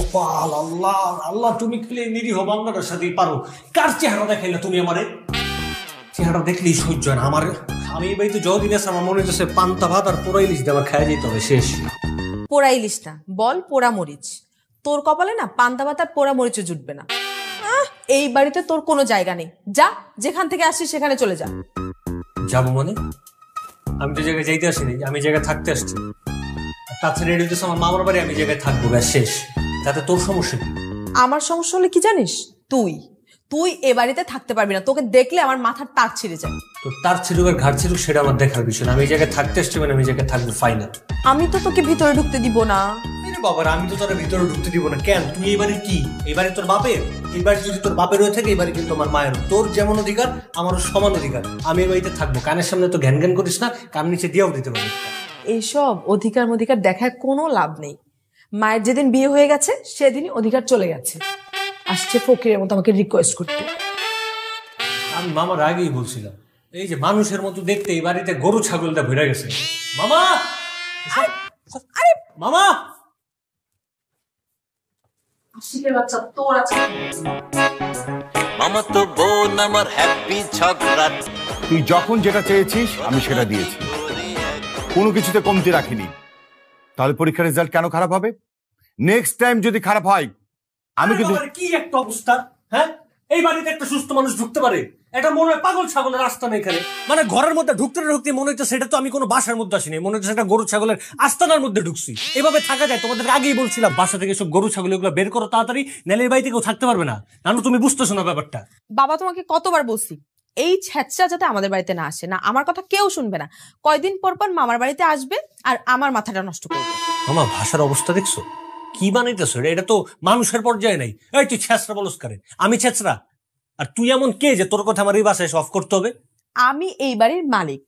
গোপাল, আল্লাহ আল্লাহ, তুমি খেলে নিরীহ বান্দাটার সাথেই পারো। কার চেহারা দেখাইলে তুমি আমারে? চেহারা দেখলেই সহ্য হয় না আমার। আমি এই বাড়িতে যতদিন আছে আমার মনে হচ্ছে পান্তা ভাত আর পোড়া ইলিশ দিয়ে আমার খাওয়া যেতে হবে, শেষ। পোড়া ইলিশ না, বল পোড়া মরিচ। তোর কপালে না পান্তা ভাত আর পোড়া মরিচও জুটবে না। এই বাড়িতে তোর কোনো জায়গা নেই, যা যেখান থেকে আসিস সেখানে চলে যা। যাবো মানে? আমি তো জায়গায় যাইতে আসিনি, আমি জায়গায় থাকতে আসছি। তাছাড়া রেডি হচ্ছে আমার মামার বাড়ি, আমি জায়গায় থাকবো, ব্যাস শেষ। তাতে তোর সমস্যা কি? আমার সমস্যা হলে কি জানিস? তুই তুই এ বাড়িতে থাকতে পারবি না, তোকে দেখলে আমার মাথার তার ছিঁড়ে যায়। তো তার ছিড়ুক আর ঘাট ছিড়ুক সেটা আমার দেখার বিষয় না। আমি এই জায়গায় থাকতে আসছি মানে আমি জায়গায় থাকবো, ফাইনাল। আমি তো তোকে ভিতরে ঢুকতে দিব না। বাবার, আমি তো তোর ভিতরে ঢুকতে দিব না। কেন? তুই এবারে কি? এবারে তোর বাপের? এবার যদি তোর বাপের হয়ে থাকে, এবারে কিন্তু আমার মায়ের। তোর যেমন অধিকার আমারও সমান অধিকার। আমি এই বাড়িতে থাকবো। কানের সামনে তো ঘ্যান ঘ্যান করিস না, কান নিচে দিয়েও দিতে পারবি। এইসব অধিকার মধিকার দেখার কোনো লাভ নেই। মায়ের যেদিন বিয়ে হয়ে গেছে সেদিনই অধিকার চলে গেছে। আসছে ফকিরের মতো আমাকে রিকোয়েস্ট করতে। আমি মামার আগেই বলছিলাম, এই যে মানুষের মতো দেখতে এই বাড়িতে গরু ছাগলটা ভরে গেছে। মামা, আরে মামা, আশিকের বাচ্চা তোর আছে। মামা তো বোন আমার হ্যাপি ঝগড়া। তুই যখন যেটা চেয়েছিস আমি সেটা দিয়েছি, কোনো কিছুতে কমতি রাখিনি। তাহলে পরীক্ষার রেজাল্ট কেন খারাপ হবে? নেক্সট টাইম যদি খারাপ হয় আমি কিন্তু। কি একটা অবস্থা, হ্যাঁ? এই বাড়িতে একটা সুস্থ মানুষ ঢুকতে পারে? এটা মনে হয় পাগল ছাগলের রাস্তা নেই এখানে। মানে ঘরের মধ্যে ঢুকতে ঢুকতে মনে হচ্ছে সেটা তো আমি কোনো বাসার মধ্যে আসিনি, মনে হচ্ছে সেটা গরু ছাগলের আস্তানার মধ্যে ঢুকছি। এভাবে থাকা যায়? তোমাদের আগেই বলছিলাম বাসা থেকে সব গরু ছাগল এগুলো বের করো তাড়াতাড়ি, নাহলে এই বাড়িতে কেউ থাকতে পারবে না। নানু, তুমি বুঝতেছো না ব্যাপারটা? বাবা, তোমাকে কতবার বলছি এই ছ্যাঁচড়া যাতে আমাদের বাড়িতে না আসে। না, আমার কথা কেউ শুনবে না। কয়দিন পর পর মামার বাড়িতে আসবে আর আমার মাথাটা নষ্ট করবে। মামা, ভাষার অবস্থা দেখছো? কি বানাইতেছো? এটা তো মানুষের পর্যায়ে নাই। এই তুই ছেঁচড়া বলস কারে? আমি ছেঁচড়া? আর তুই এমন কে যে তোর কথা আমার এই বাসায় অফ করতে হবে? আমি এই বাড়ির মালিক।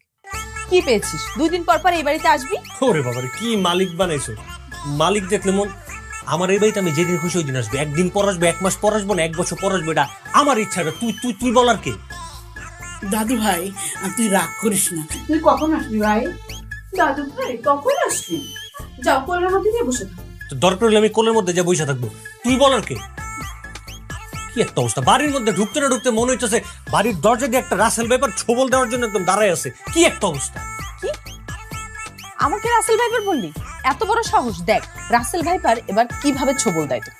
কি পেয়েছিস? 2 দিন পর পর এই বাড়িতে আসবি। ওরে বাবারে, কি মালিক বানাইছো! মালিক দেখলে মন। আমার এই বাড়িতে আমি যেদিন খুশি ওই দিন আসবে। 1 দিন পর আসবে, 1 মাস পর আসবো না, 1 বছর পর আসবে, এটা আমার ইচ্ছা। তুই তুই তুই বলার কে? দাদু ভাই, তুই রাগ করিস না। তুই কখন আসবি ভাই? দাদু ভাই কখন আসবি? যাও কোলের মধ্যে নিয়ে বসে থাক। তো দরকার হলে আমি কোলের মধ্যে যা বসে থাকবো। তুই বলার কে? কি একটা অবস্থা! বাড়ির মধ্যে ঢুকতে না ঢুকতে মনে হচ্ছে বাড়ির দরজা দিয়ে একটা রাসেল ভাইপার ছবল দেওয়ার জন্য একদম দাঁড়ায় আছে। কি একটা অবস্থা! কি আমাকে রাসেল ভাইপার বললি? এত বড় সাহস! দেখ রাসেল ভাইপার এবার কিভাবে ছবল দেয়। তো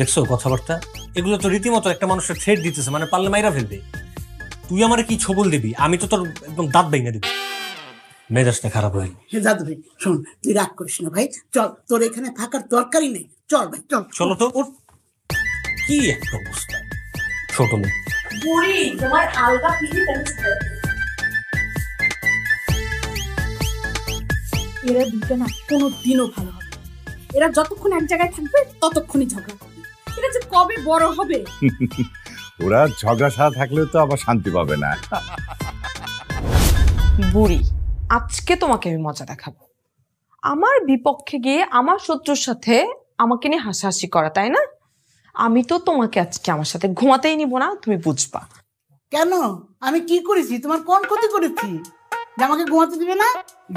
দেখছো কথাবার্তা? এগুলো তো রীতিমতো একটা মানুষের থ্রেট দিতেছে, মানে পারলে মাইরা ফেলবে। তুই আমারে কি ছবল দিবি? আমি তো তোর একদম দাঁত ভেঙে দিবি। মেজাজটা খারাপ হয়ে গেল। দাদু ভাই শোন, তুই রাগ করিস না ভাই। চল, তোর এখানে থাকার দরকারই নেই। চল ভাই, চল। চলো তো। ওর কি একটা অবস্থা! ছোট মেয়ে। বুড়ি, তোমার আলগা পিঠে এরা দুটো না কোনো দিনও ভালো হবে। এরা যতক্ষণ এক জায়গায় থাকবে ততক্ষণই ঝগড়া করবে। এরা যে কবে বড় হবে! ওরা ঝগড়া ছাড়া থাকলেও তো আবার শান্তি পাবে না। বুড়ি, আজকে তোমাকে আমি মজা দেখাবো। আমার বিপক্ষে গিয়ে আমার শত্রুর সাথে আমাকে নিয়ে হাসাহাসি করা, তাই না? আমি তো তোমাকে আজকে আমার সাথে ঘুমাতেই নিব না, তুমি বুঝবা। কেন? আমি কি করেছি? তোমার কোন ক্ষতি করেছি যে আমাকে ঘুমাতে দিবে না?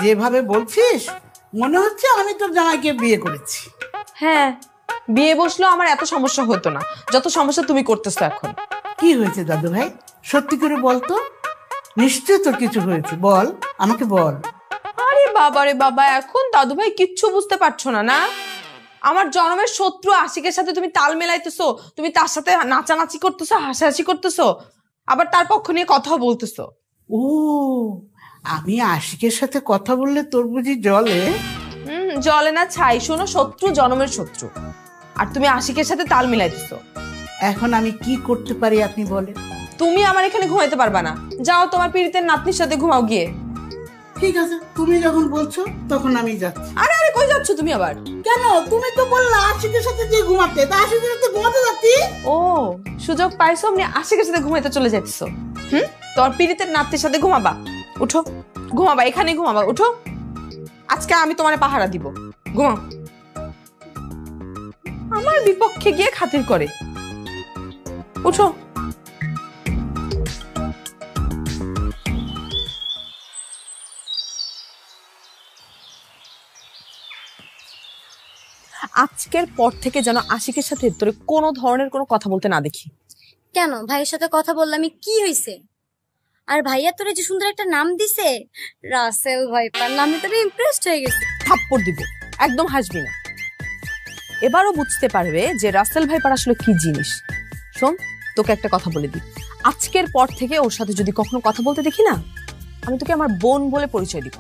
যেভাবে বলছিস মনে হচ্ছে আমি তোর জামাইকে বিয়ে করেছি। হ্যাঁ, বিয়ে বসলো আমার এত সমস্যা হতো না যত সমস্যা তুমি করতেছো এখন। কি হয়েছে দাদু ভাই? সত্যি করে বল তো। নিশ্চয় তোর কিছু হয়েছে, বল আমাকে বল। আরে বাবা রে বাবা, এখন দাদু ভাই কিচ্ছু বুঝতে পারছো না? না, আমার জন্মের শত্রু আশিকের সাথে তুমি তাল মেলাইতেছো, তুমি তার সাথে নাচানাচি করতেছো, হাসাহাসি করতেছো, আবার তার পক্ষ নিয়ে কথাও বলতেছো। ও, আমি আশিকের সাথে কথা বললে তোর বুঝি জলে? জলে না ছাই। শোনো, শত্রু জন্মের শত্রু, আর তুমি আশিকের সাথে তাল মিলাইতেছো। এখন আমি কি করতে পারি আপনি বলেন? তুমি আমার এখানে ঘুমাইতে পারবা না, যাও তোমার পীড়িতের নাতনির সাথে ঘুমাও গিয়ে। ঠিক আছে, তুমি যখন বলছো তখন আমি যাচ্ছি। আরে আরে, কই যাচ্ছ তুমি আবার? কেন? তুমি তো বললা আশিকের সাথে যে ঘুমাতে, তা আশিকের সাথে ঘুমাতে যাচ্ছি। ও, সুযোগ পাইছো, আপনি আশিকের সাথে ঘুমাইতে চলে যাচ্ছো। তোর পীড়িতের নাতনির সাথে ঘুমাবা? উঠো, ঘুমাবা, এখানে ঘুমাবা, উঠো। আজকে আমি তোমার পাহারা দিব, ঘুমাও। আমার বিপক্ষে গিয়ে খাতির করে। উঠো। আজকের পর থেকে যেন আশিকের সাথে তোর কোনো ধরনের কোনো কথা বলতে না দেখি। কেন ভাইয়ের সাথে কথা বললাম কি হয়েছে? আর ভাইয়া তোরে যে সুন্দর একটা নাম দিছে রাসেল ভাইপার, নামে তোরে ইমপ্রেসড হয়ে গেছে। থাপ্পড় দিব, একদম হাসবি না। এবারও বুঝতে পারবে যে রাসেল ভাইপার আসলে কি জিনিস। শোন, তোকে একটা কথা বলে দিই, আজকের পর থেকে ওর সাথে যদি কখনো কথা বলতে দেখি না, আমি তোকে আমার বোন বলে পরিচয় দিব।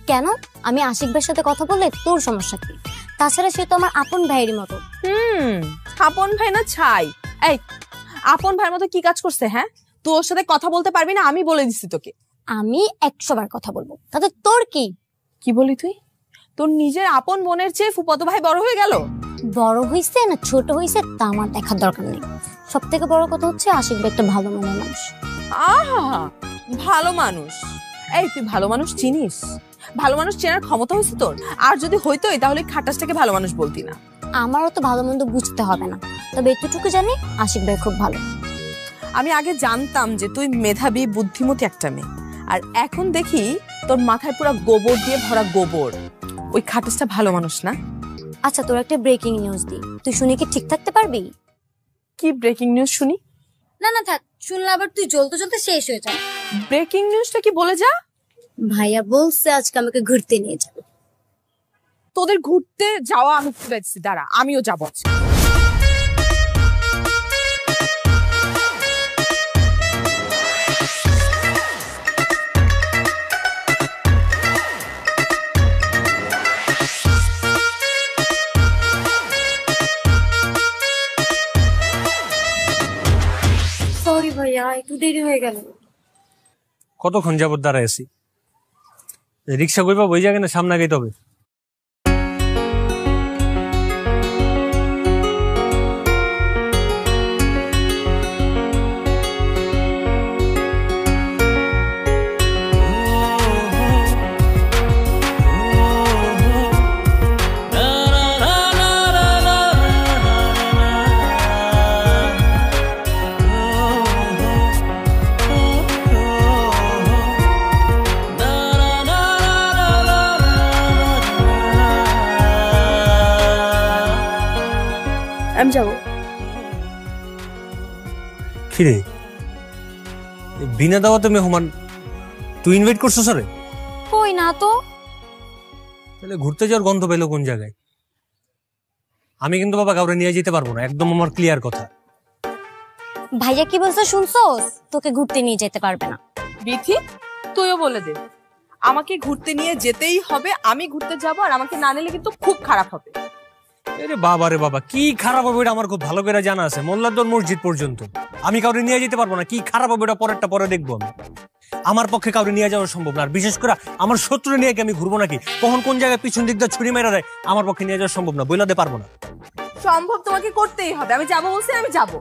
কেন? আমি আশিক ভাইয়ের সাথে কথা বললে তোর সমস্যা কি? তাছাড়া সে তো আমার আপন ভাইয়ের মতো। আপন ভাই না ছাই। এই আপন ভাইয়ের মতো কি কাজ করছে? হ্যাঁ, তুই ওর সাথে কথা বলতে পারবি না, আমি বলে দিচ্ছি তোকে। আমি 100 বার কথা বলবো, তাতে তোর কি? কি বলি তুই? তোর নিজের আপন বোনের চেয়ে ফুফাতো ভাই বড় হয়ে গেল? বড় হইছে না ছোট হইছে তা আমার দেখার দরকার নেই। সব থেকে বড় কথা হচ্ছে আশিক ভাই একটা ভালো মনের মানুষ। আহা, ভালো মানুষ? এই তুই ভালো মানুষ চিনিস? ভালো মানুষ চেনার ক্ষমতা হয়েছে তোর? আর যদি হইতোই তাহলে খাটাসটাকে ভালো মানুষ বলতি না। আমারও তো ভালো মন্দ বুঝতে হবে না, তবে এতটুকু জানি আশিক ভাই খুব ভালো। আমি আগে জানতাম যে তুই মেধাবী বুদ্ধিমতী একটা মেয়ে, আর এখন দেখি তোর মাথায় পুরো গোবর দিয়ে ভরা গোবর। ওই খাটাসটা ভালো মানুষ না। আচ্ছা, তোর একটা ব্রেকিং নিউজ দি, তুই শুনে কি ঠিক থাকতে পারবি? কি ব্রেকিং নিউজ শুনি? না না থাক, শুনলে আবার তুই জ্বলতে জ্বলতে শেষ হয়ে যা। ব্রেকিং নিউজটা কি বলে যা। ভাইয়া বলছে আজকে আমাকে ঘুরতে নিয়ে যাবে। তোদের ঘুরতে যাওয়া আমি বুঝছি, দাঁড়া আমিও যাবো। সরি ভাইয়া, একটু দেরি হয়ে গেল। কতক্ষণ যাবত দাঁড়ায় আছি? রিক্সা কইবা ওই জায়গায় না সামনে গাইতে হবে? আমি যাবো। কিরে বিনা দাওয়াতে মেহমান তুই ইনভাইট করছিস? রে কই না তো। তাহলে ঘুরতে যাওয়ার গন্ধ পেলো কোন জায়গায়? আমি কিন্তু বাবা কাউরে নিয়ে যেতে পারবো না, একদম আমার ক্লিয়ার কথা। ভাইয়া কি বলছে শুনছস? তোকে ঘুরতে নিয়ে যেতে পারবে না। বিথি, তুইও বলে দে আমাকে ঘুরতে নিয়ে যেতেই হবে। আমি ঘুরতে যাবো, আর আমাকে না নিলে কিন্তু খুব খারাপ হবে। আরে বাবা রে বাবা, কি খারাপ হবে এটা আমার খুব ভালো করে জানা আছে। মোল্লাদ্দর মসজিদ পর্যন্ত আমি কাউরে নিয়ে যেতে পারবো না। কি খারাপ হবে এটা পরেরটা পরে দেখবো। আমি আমার পক্ষে কাউরে নিয়ে যাওয়া সম্ভব না। আর বিশেষ করে আমার শত্রু নিয়ে কি আমি ঘুরবো নাকি? কখন কোন জায়গায় পিছন দিক দিয়ে ছুরি মেরা দেয়, আমার পক্ষে নিয়ে যাওয়া সম্ভব না। বইলাতে পারবো না। সম্ভব তোমাকে করতেই হবে। আমি যাবো বলছি, আমি যাবো।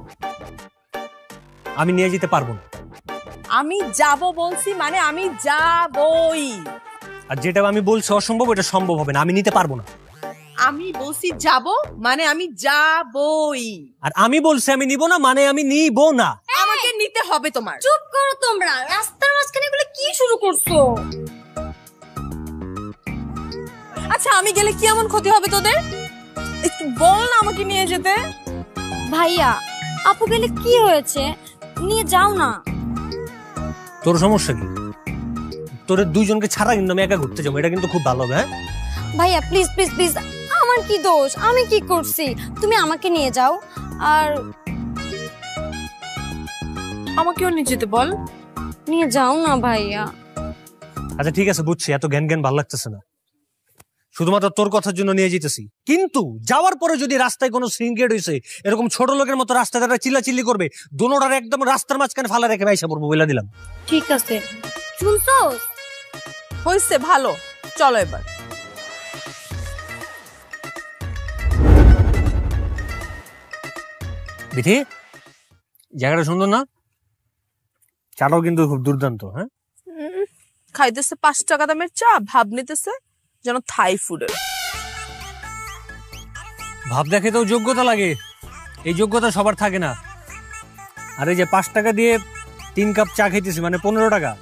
আমি নিয়ে যেতে পারবো না। আমি যাব বলছি মানে আমি যাবই। আর যেটা আমি বলছি অসম্ভব, এটা সম্ভব হবে না। আমি নিতে পারবো না। আমি বলছি যাব মানে আমি যাবই। আর আমি বলছি আমি নিব না মানে আমি নিব না। আমাকে নিতে হবে তোমার। চুপ করো তোমরা, রাস্তার মাঝখানে এগুলো কি শুরু করছো? আচ্ছা, আমি গেলে কি এমন ক্ষতি হবে তোদের? একটু বল না আমাকে নিয়ে যেতে। ভাইয়া, আপু গেলে কি হয়েছে? নিয়ে যাও না। তোর সমস্যা কি? তোদের দুইজনকে ছাড়া কিন্তু আমি একা ঘুরতে যাবো, এটা কিন্তু খুব ভালো হবে। হ্যাঁ ভাইয়া প্লিজ প্লিজ প্লিজ, আমার কি দোষ? আমি কি করছি? তুমি আমাকে নিয়ে যাও। আর আমাকেও নিয়ে যেতে বল। নিয়ে যাও না ভাইয়া। আচ্ছা ঠিক আছে, বুঝছি এত জ্ঞান জ্ঞান ভালো লাগতেছে না। শুধুমাত্র তোর কথার জন্য নিয়ে যেতেছি, কিন্তু যাওয়ার পরে যদি রাস্তায় কোনো সিনক্রেট হয়েছে, এরকম ছোট লোকের মতো রাস্তায় তারা চিল্লাচিল্লি করবে, দোনোটার একদম রাস্তার মাঝখানে ফালা রেখে আইসা পড়বো বলে দিলাম। ঠিক আছে, শুনছো? হয়েছে, ভালো, চলো এবার। বিথি, জায়গাটা সুন্দর না? চাটাও কিন্তু খুব দুর্দান্ত। হ্যাঁ, খাইতেছে 5 টাকা দামের চা, ভাব নিতেছে যেন থাই ফুডের। ভাব দেখে তো যোগ্যতা লাগে, এই যোগ্যতা সবার থাকে না। আর এই যে 5 টাকা দিয়ে 3 কাপ চা খাইতেছি, মানে 15 টাকা,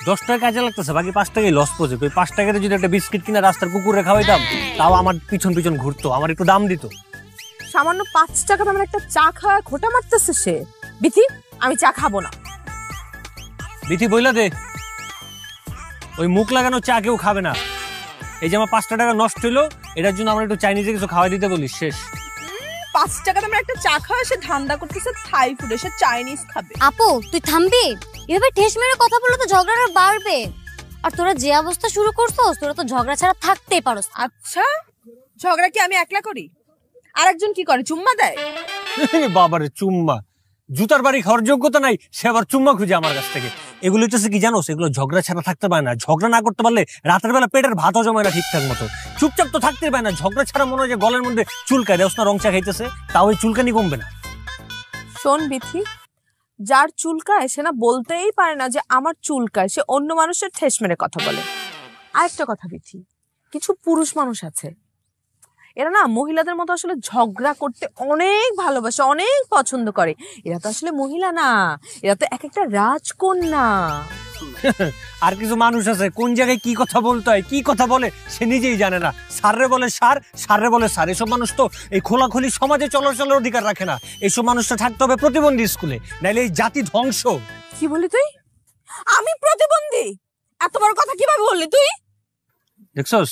10 টাকা কাজে লাগতেছে, বাকি 5 টাকাই লস পড়ছে। ওই 5 টাকাতে যদি একটা বিস্কিট কিনা রাস্তার কুকুরে খাওয়াইতাম, তাও আমার পিছন পিছন ঘুরতো, আমার একটু দাম দিত। সামান্য 5 টাকা দামের একটা চা খাওয়া খোটা মারতেছে সে। বিথি, আমি চা খাবো না। বিথি বইলা দে, ওই মুখ লাগানো চা কেউ খাবে না। এই যে আমার 5 টাকা নষ্ট হইলো, এটার জন্য আমার একটু চাইনিজে কিছু খাওয়াই দিতে বলিস, শেষ। 5 টাকা দামের একটা চা খাওয়া সে ধান্দা করতেছে থাই ফুড, সে চাইনিজ খাবে। আপু তুই থামবি? এভাবে ঠেস মেরে কথা বললে তো ঝগড়াটা বাড়বে। আর তোরা যে অবস্থা শুরু করছস, তোরা তো ঝগড়া ছাড়া থাকতেই পারস। আচ্ছা, ঝগড়া কি আমি একলা করি? আরেকজন কি করে? চুম্মা দেয়? বাবারে চুম্মা, জুতার বাড়ি খাওয়ার যোগ্যতা নাই, সে আবার চুম্মা খুঁজে আমার কাছ থেকে। এগুলো হচ্ছে কি জানো, এগুলো ঝগড়া ছাড়া থাকতে পারে না। ঝগড়া না করতে পারলে রাতের বেলা পেটের ভাতও জমায় না ঠিকঠাক মতো। চুপচাপ তো থাকতে পারে না। ঝগড়া ছাড়া মনে হয় যে গলের মধ্যে চুলকায়, দেওস না রং চা খাইতেছে, তাও ওই চুলকানি কমবে না। শোন বিথি, যার চুলকায় সে না বলতেই পারে না যে আমার চুলকায়, সে অন্য মানুষের ঠেস মেরে কথা বলে। আরেকটা কথা বিথি, কিছু পুরুষ মানুষ আছে, এরা না মহিলাদের মতো আসলে ঝগড়া করতে অনেক ভালোবাসে, অনেক পছন্দ করে। এরা তো আসলে মহিলা না, এরা তো এক একটা রাজকন্যা। আর কিছু মানুষ আছে কোন জায়গায় কি কথা বলতে হয়, কি কথা বলে সে নিজেই জানে না। সাররে বলে সার, সাররে বলে সার। এসব মানুষ তো এই খোলাখুলি সমাজে চলাচলের অধিকার রাখে না। এইসব মানুষটা থাকতে হবে প্রতিবন্ধী স্কুলে, নাইলে এই জাতি ধ্বংস। কি বলি তুই? আমি প্রতিবন্ধী? এত বড় কথা কিভাবে বললি তুই? দেখছস,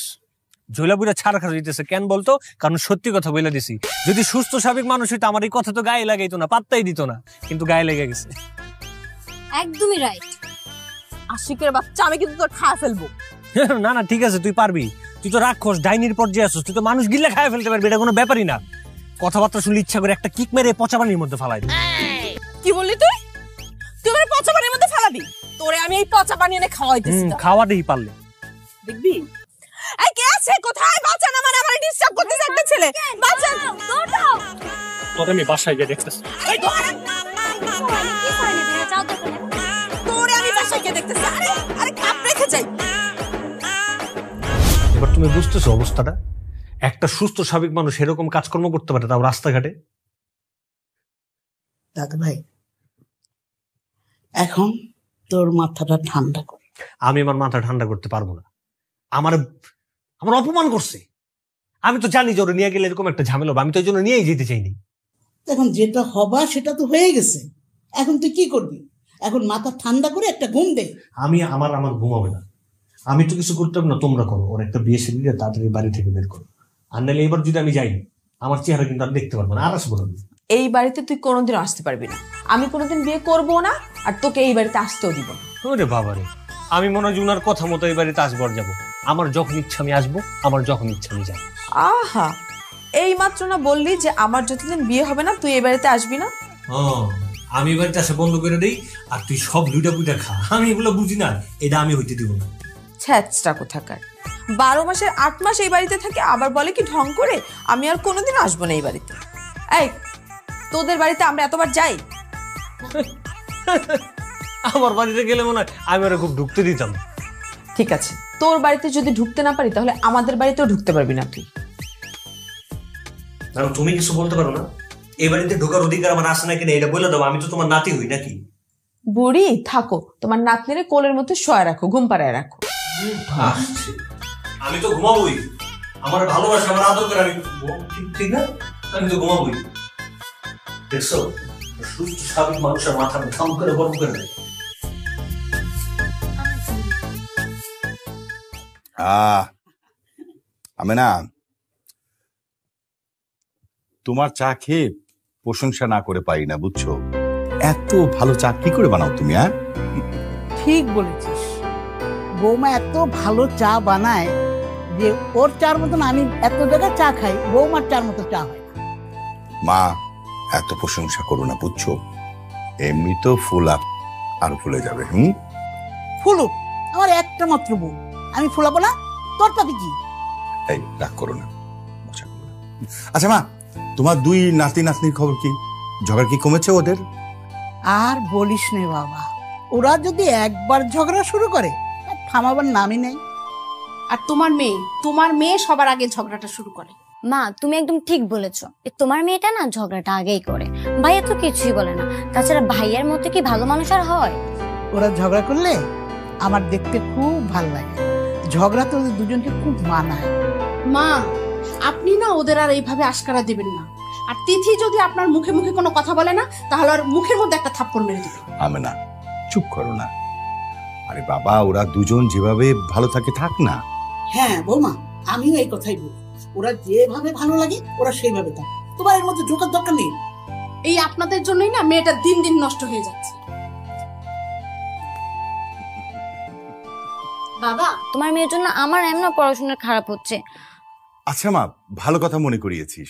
ঝোলা বুড়া ছাড়া খাওয়া দিতেছে কেন বলতো? কারণ সত্যি কথা বলে দিছি। যদি সুস্থ স্বাভাবিক মানুষ হইতো আমার এই কথা তো গায়ে লাগাইতো না, পাত্তাই দিত না, কিন্তু গায়ে লেগে গেছে। একদমই রাইট। আশিকের বাচ্চা, আমি কিন্তু তোর খাওয়া ফেলবো। না না ঠিক আছে, তুই পারবি। তুই তো রাক্ষস, ডাইনির পর্যায়ে আসছিস, তুই তো মানুষ গিলে খায় ফেলতে পারবি, এটা কোনো ব্যাপারই না। কথাবার্তা শুনলে ইচ্ছা করে একটা কিক মেরে পচা পানির মধ্যে ফালাই দিবি। কি বললি তুই? তুই আমার পচা পানির মধ্যে ফেলাবি? তোরে আমি এই পচা পানি এনে খাওয়াইতেছি। খাওয়া দেই পারলে দেখবি। এই কে আছে? কোথায়? বাঁচান, আমার ডিস্টার্ব করতেছে একটা ছেলে। বাঁচান, দৌড়াও। তোরে আমি বাসায় গিয়ে দেখতেছি। এই তোরে আমি বাসায় গিয়ে দেখতেছি। আরে কাপ রেখে যাই। এবার তুমি বুঝতেছো অবস্থাটা? একটা সুস্থ স্বাভাবিক মানুষ এরকম কাজকর্ম করতে পারে, তাও রাস্তাঘাটে। দাদা ভাই, এখন তোর মাথাটা ঠান্ডা কর। আমি আমার মাথা ঠান্ডা করতে পারবো না। আমার অপমান করছে। আমি তো জানি যে ওরা নিয়ে গেলে এরকম একটা ঝামেলা হবে, আমি তো এই জন্য নিয়েই যেতে চাইনি। এখন যেটা হবা সেটা তো হয়ে গেছে, এখন তুই কি করবি? এখন মাথা ঠান্ডা করে একটা ঘুম দে। আমি আমার ঘুমাবে না, আমি তো কিছু করতে হবে না, তোমরা করো। ওর একটা বিয়ে সেদিকে তাড়াতাড়ি বাড়ি থেকে বের করো। আর নাহলে এবার যদি আমি যাই, আমার চেহারা কিন্তু আর দেখতে পারবো না, আর আসবো না। এই বাড়িতে তুই কোনোদিন আসতে পারবি না, আমি কোনোদিন বিয়ে করবো না, আর তোকে এই বাড়িতে আসতেও দিব না। ওরে বাবারে, আমি মনে হয় উনার কথা মতো এই বাড়িতে আসবো আর যাবো। আমার যখন ইচ্ছা আমি আসবো, আমার যখন ইচ্ছা আমি যাবো। আহা, এই মাত্র না বললি যে আমার যতদিন বিয়ে হবে না তুই এই বাড়িতে আসবি না? আমি এই বাড়িতে আসা বন্ধ করে দিই, আর তুই সব লুটা পুইটা খা। আমি এগুলো বুঝি না, এটা আমি হইতে দিব না। ছ্যাচটা কোথাকার। 12 মাসের 8 মাস এই বাড়িতে থাকে, আবার বলে কি ঢং করে আমি আর কোনোদিন আসবো না এই বাড়িতে। এই তোদের বাড়িতে আমরা এতবার যাই? আমার বাড়িতে গেলে মনে হয় আমি ওরা খুব ঢুকতে দিতাম। ঠিক আছে, তোর বাড়িতে যদি ঢুকতে না পারি তাহলে আমাদের বাড়িতেও ঢুকতে পারবি না তুই। তুমি কিছু বলতে পারো না? এই বাড়িতে ঢোকার অধিকার আমার আছে না কিনা এটা বলে দাও। আমি তো তোমার নাতি হই নাকি? বুড়ি থাকো, তোমার নাতনিরে কোলের মধ্যে শোয়া রাখো, ঘুম পাড়ায় রাখো। আমি তো ঘুমাবোই, আমার ভালোবাসা, আমার আদর করে আমি ঠিক না, আমি তো ঘুমাবোই। দেখছো, সুস্থ স্বাভাবিক মানুষের মাথা থাম করে গরম করে দেয়। আমি না তোমার চা খেয়ে প্রশংসা না করে পারি না, বুঝছো? এত ভালো চা কি করে বানাও তুমি? ঠিক বলেছিস, বৌমা এত ভালো চা বানায় যে ওর চার মতন আমি এত জায়গায় চা খাই, বৌমার চার মতো চা হয় না। মা এত প্রশংসা করো না, বুঝছো? এমনি তো ফুল আর ফুলে যাবে। ফুলুক, আমার একটা মাত্র বউ, আমি ফুলাবো না? তোর তাতে কি? এই রাগ করো না। আচ্ছা মা, তোমার 2 নাতি নাতনির খবর কি? ঝগড়া কি কমেছে ওদের? আর বলিস নে বাবা, ওরা যদি একবার ঝগড়া শুরু করে থামাবার নামই নেই। আর তোমার মেয়ে সবার আগে ঝগড়াটা শুরু করে। মা তুমি একদম ঠিক বলেছো, তোমার মেয়েটা না ঝগড়াটা আগেই করে, ভাইয়া তো কিছুই বলে না। তাছাড়া ভাইয়ার মতো কি ভালো মানুষ আর হয়? ওরা ঝগড়া করলে আমার দেখতে খুব ভালো লাগে। ঝগড়া তো ওদের দুজনকে খুব মানায়। মা, আপনি না ওদের আর এইভাবে আশকারা দিবেন না। আর তিথি যদি আপনার মুখে মুখে কোনো কথা বলে না, তাহলে আর মুখের মধ্যে একটা থাপ্পড় মেরে দিবে। আমেনা, চুপ করো না। আরে বাবা, ওরা দুজন যেভাবে ভালো থাকে থাক না। হ্যাঁ বৌমা, আমিও এই কথাই বলি, ওরা যেভাবে ভালো লাগে ওরা সেইভাবে থাকে, তোমার এর মধ্যে ঢোকার দরকার নেই। এই আপনাদের জন্যই না মেয়েটা দিন দিন নষ্ট হয়ে যাচ্ছে। বাবা, তোমার মেয়ের জন্য আমার এমন পড়াশোনা খারাপ হচ্ছে। আচ্ছা মা, ভালো কথা মনে করিয়েছিস।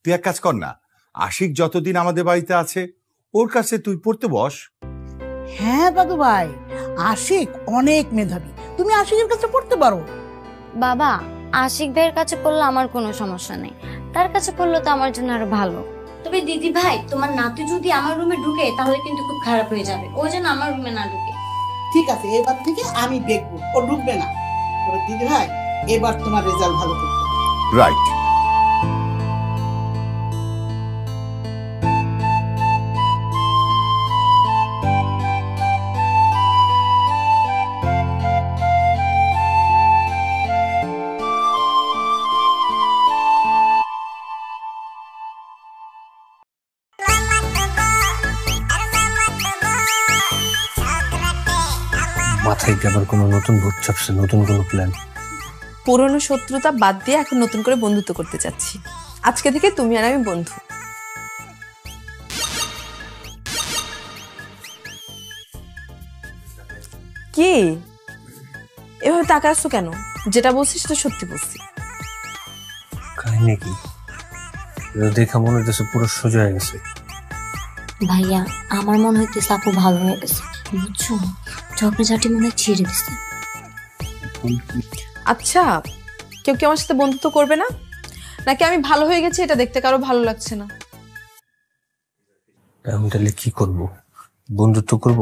তুই এক কাজ কর না, আশিক যতদিন আমাদের বাড়িতে আছে ওর কাছে তুই পড়তে বস। হ্যাঁ দাদু ভাই, আশিক অনেক মেধাবী, তুমি আশিকের কাছে পড়তে পারো। বাবা, আশিক ভাইয়ের কাছে পড়লে আমার কোনো সমস্যা নেই, তার কাছে পড়লে তো আমার জন্য আরো ভালো। তবে দিদি ভাই, তোমার নাতি যদি আমার রুমে ঢুকে তাহলে কিন্তু খুব খারাপ হয়ে যাবে, ও যেন আমার রুমে না ঢুকে। ঠিক আছে, এবার থেকে আমি দেখবো ও ঢুকবে না। তবে দিদি ভাই, এবার তোমার রেজাল্ট ভালো করতে হবে। রাইট। মাথায় কি আবার কোনো নতুন ভূত চাপছে, নতুন কোনো প্ল্যান? পুরনো শত্রুতা বাদ দিয়ে এখন নতুন করে বন্ধুত্ব করতে চাচ্ছি। আজকে থেকে তুমি আর আমি বন্ধু। কি এভাবে তাকাচ্ছ কেন? যেটা বলছি সেটা সত্যি বলছি। কাহিনী কি? দেখা মনে হইতেছে পুরো সোজা হয়ে গেছে। ভাইয়া, আমার মনে হইতেছে আপু ভালো হয়ে গেছে, বুঝছো? ঝগড়াঝাটি মনে হয় ছিঁড়ে দিছে। আচ্ছা, কেউ কি আমার সাথে বন্ধুত্ব করবে না? নাকি আমি ভালো হয়ে গেছি এটা দেখতে কারো ভালো লাগছে না? আমি তাহলে কি করব? বন্ধুত্ব করব?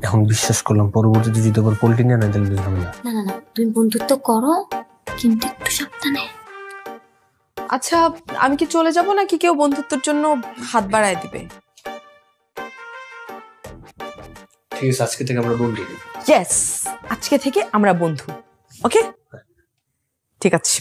এখন বিশ্বাস করলাম, পরবর্তীতে যদি আবার পোল্টি নিয়ে না তাহলে ঝামেলা। না না না, তুমি বন্ধুত্ব করো, কিন্তু একটু সাবধানে। আচ্ছা, আমি কি চলে যাব নাকি কেউ বন্ধুত্বের জন্য হাত বাড়ায় দিবে? ঠিক আছে, আজকে থেকে আমরা বন্ধু। ইয়েস, আজকে থেকে আমরা বন্ধু। ওকে, ঠিক আছে।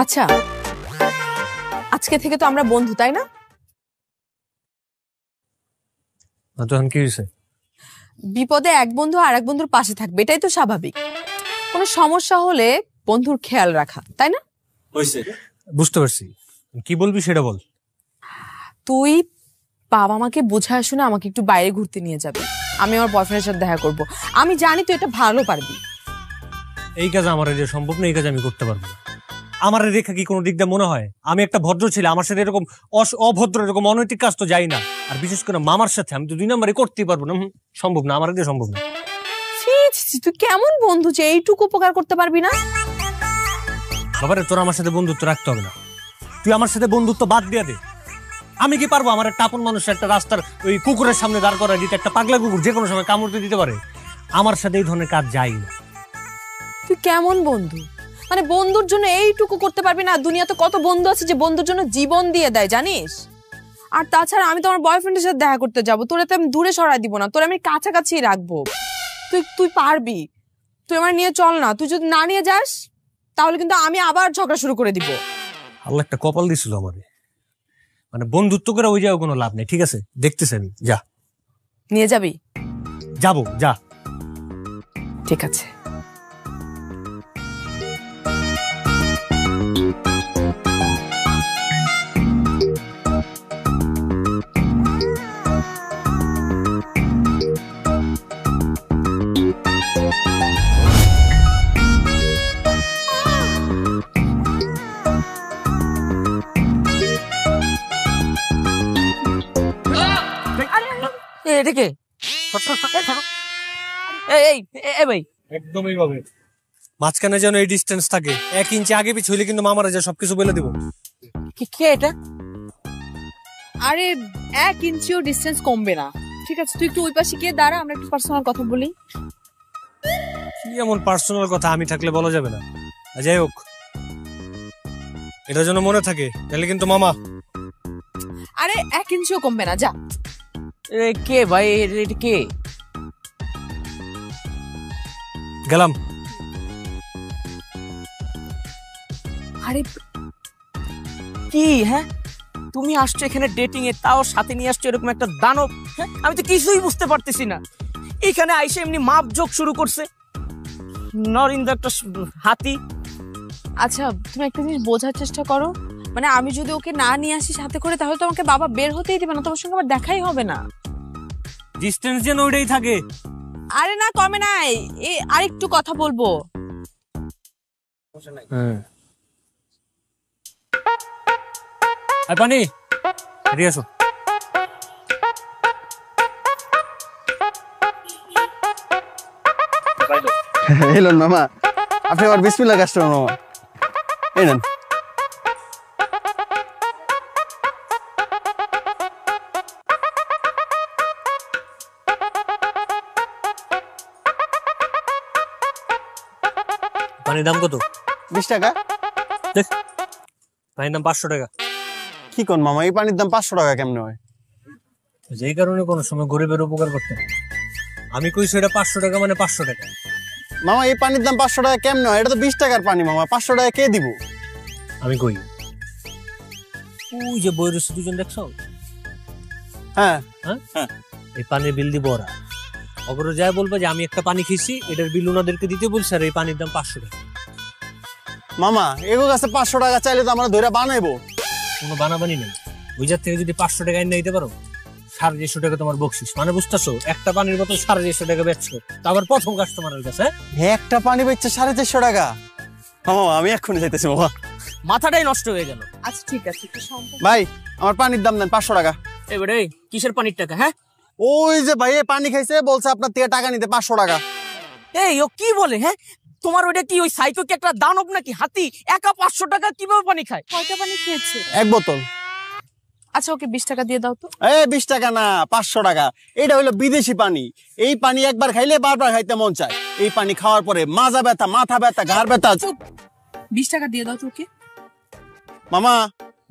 আচ্ছা, আজকে থেকে তো আমরা বন্ধু, তাই না? তখন কি হয়েছে? বিপদে এক বন্ধু আর এক বন্ধুর পাশে থাকবে, এটাই তো স্বাভাবিক। কোনো সমস্যা হলে বন্ধুর খেয়াল রাখা, তাই না? হয়েছে, বুঝতে পারছি। কি বলবি সেটা বল। তুই বাবা মাকে বোঝায় শুনে আমাকে একটু বাইরে ঘুরতে নিয়ে যাবে। আমি আমার বয়ফ্রেন্ডের সাথে দেখা করব। আমি জানি তুই এটা ভালো পারবি। এই কাজ আমার যে সম্ভব না, এই কাজ আমি করতে পারবো না। আমার রেখা কি কোনো দিক দিয়ে মনে হয় আমি একটা ভদ্র ছেলে? আমার সাথে এরকম অভদ্র এরকম অনৈতিক কাজ তো যাই না। আর বিশেষ করে মামার সাথে আমি তো 2 নম্বরে করতেই পারবো না। সম্ভব না, আমার দিয়ে সম্ভব না। তুই কেমন বন্ধু যে এইটুকু উপকার করতে পারবি না? বাবারে, তোর আমার সাথে বন্ধুত্ব রাখতে হবে না। তুই আমার সাথে বন্ধুত্ব বাদ দিয়ে দে। আমি কি পারবো আমার একটা আপন মানুষ একটা রাস্তার ওই কুকুরের সামনে দাঁড় করায় দিতে? একটা পাগলা কুকুর যে কোনো সময় কামড়তে দিতে পারে। আমার সাথে এই ধরনের কাজ যাই না। তুই কেমন বন্ধু? মানে বন্ধুর জন্য এইটুকু করতে পারবি না? দুনিয়াতে কত বন্ধু আছে যে বন্ধুর জন্য জীবন দিয়ে দেয়, জানিস? আর তাছাড়া আমি তো আমার বয়ফ্রেন্ডের সাথে দেখা করতে যাবো, তোরা তো আমি দূরে সরাই দিব না, তোরা আমি কাছাকাছি রাখবো। তুই পারবি, তুই আমার নিয়ে চল না। তুই যদি না নিয়ে যাস তাহলে কিন্তু আমি আবার ঝগড়া শুরু করে দিব। আল্লাহ একটা কপাল দিছিল আমারে, মানে বন্ধুত্ব করে ওই যাও কোনো লাভ নেই। ঠিক আছে, দেখতেছেন, যা নিয়ে যাবি? যাবো, যা। ঠিক আছে। এটা কে? এই ভাই একদম এইভাবে মাঝখানে যেন এই ডিস্টেন্স থাকে, 1 ইঞ্চি আগে পিছু হইলে কিন্তু মামারা যা সবকিছু বলে দিব। কে এটা? আরে 1 ইঞ্চিও ডিস্টেন্স কমবে না। ঠিক আছে, তুই একটু ওই পাশে গিয়ে দাঁড়া, আমরা একটু পার্সোনাল কথা বলি। কি এমন পার্সোনাল কথা আমি থাকলে বলা যাবে না? যাই হোক, এটা যেন মনে থাকে, তাহলে কিন্তু মামা। আরে 1 ইঞ্চিও কমবে না, যা। কে ভাই? এটা কে? গেলাম। আরে কি, হ্যাঁ তুমি আসছো এখানে ডেটিং এ, তাও সাথে নিয়ে আসছো এরকম একটা দানব? হ্যাঁ, আমি তো কিছুই বুঝতে পারতেছি না। এখানে আইসে এমনি মাপ যোগ শুরু করছে, নরিন্দা একটা হাতি। আচ্ছা, তুমি একটা জিনিস বোঝার চেষ্টা করো, মানে আমি যদি ওকে না নিয়ে আসি সাথে করে, তাহলে তো আমাকে বাবা বের হতেই দিবে না, তোমার সঙ্গে আবার দেখাই হবে না। ডিস্টেন্স যেন ওইটাই থাকে। আরে না, কমে নাই, আরেকটু কথা বলবো। পানি এদিকে আসো। এলেন মামা, আপনি আবার বিসমিল্লাহ কাস্টমার মামা, এই নেন। পানির দাম কত? 20 টাকা। দেখ, পানির দাম 500 টাকা। কি কোন মামা, এই পানির দাম 500 টাকা কেমনে হয়? যেই কারণে কোনো সময় গরিবের উপকার করতে আমি কইছি এটা 500 টাকা মানে 500 টাকা। মামা এই পানির দাম 500 টাকা কেমনে হয়? এটা তো 20 টাকার পানি মামা, 500 টাকা কে দিব? আমি কই, ওই যে বইরস দুজন দেখছো? হ্যাঁ হ্যাঁ, এই পানির বিল দিব ওরা। অগরে যায় বলবে যে আমি একটা পানি খেয়েছি, এটার বিল ওনাদেরকে দিতে বলছে, আর এই পানির দাম 500 টাকা। মামা এগো কাছে 500 টাকা চাইলে তো আমরা ধরে বানাইবো। কোনো বানাবানি নেই, ওই জাত থেকে যদি 500 টাকা এনে দিতে পারো, 250 টাকা তোমার বকশিস। মানে বুঝতেছো, একটা পানির বোতল 250 টাকা বেচছো, তারপর প্রথম কাস্টমারের কাছে। একটা পানি বেচছে 450 টাকা। মামা আমি এক্ষুনি যাইতেছি মামা, মাথাটাই নষ্ট হয়ে গেল। আচ্ছা ঠিক আছে, একটু শান্ত। ভাই আমার পানির দাম দেন 500 টাকা। এবারে কিসের পানির টাকা? হ্যাঁ, ওই যে ভাই পানি খাইছে, বলছে আপনার থেকে টাকা নিতে 500 টাকা। এই ও কি বলে? হ্যাঁ, তোমার ওইটা কি ওই সাইকো কি একটা দানব নাকি হাতি? একা 500 টাকা কিভাবে পানি খায়? কয়টা পানি খেয়েছে? 1 বোতল। আচ্ছা, ওকে 20 টাকা দিয়ে দাও তো। 20 টাকা না, 500 টাকা। এটা হলো বিদেশি পানি, এই পানি একবার খাইলে বারবার খাইতে মন চায়। এই পানি খাওয়ার পরে মাজা ব্যথা, মাথা ব্যথা, ঘাড় ব্যথা। 20 টাকা দিয়ে দাও তো ওকে। মামা